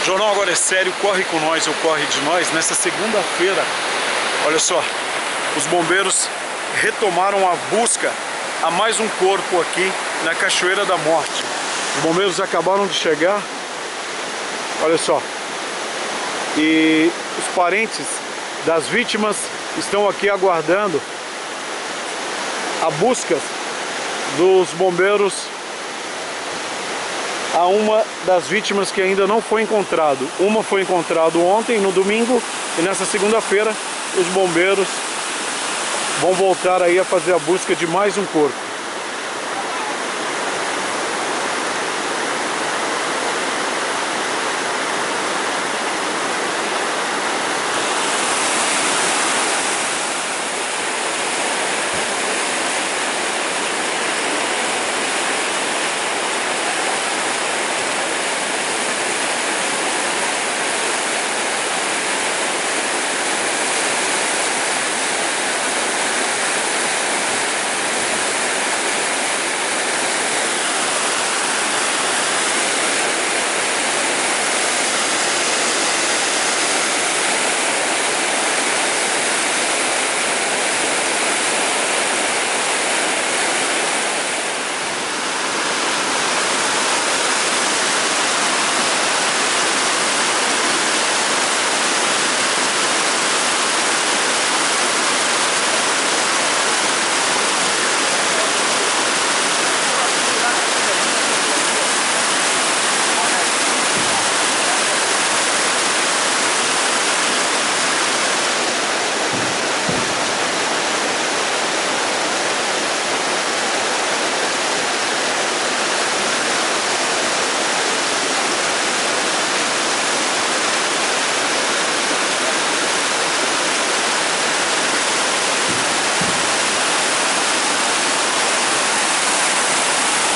Jornal Agora é Sério, corre com nós ou corre de nós. Nessa segunda-feira, olha só, os bombeiros retomaram a busca a mais um corpo aqui na Cachoeira da Morte. Os bombeiros acabaram de chegar, olha só, e os parentes das vítimas estão aqui aguardando a busca dos bombeiros a uma das vítimas que ainda não foi encontrado. Uma foi encontrado ontem, no domingo, e nessa segunda-feira os bombeiros vão voltar aí a fazer a busca de mais um corpo.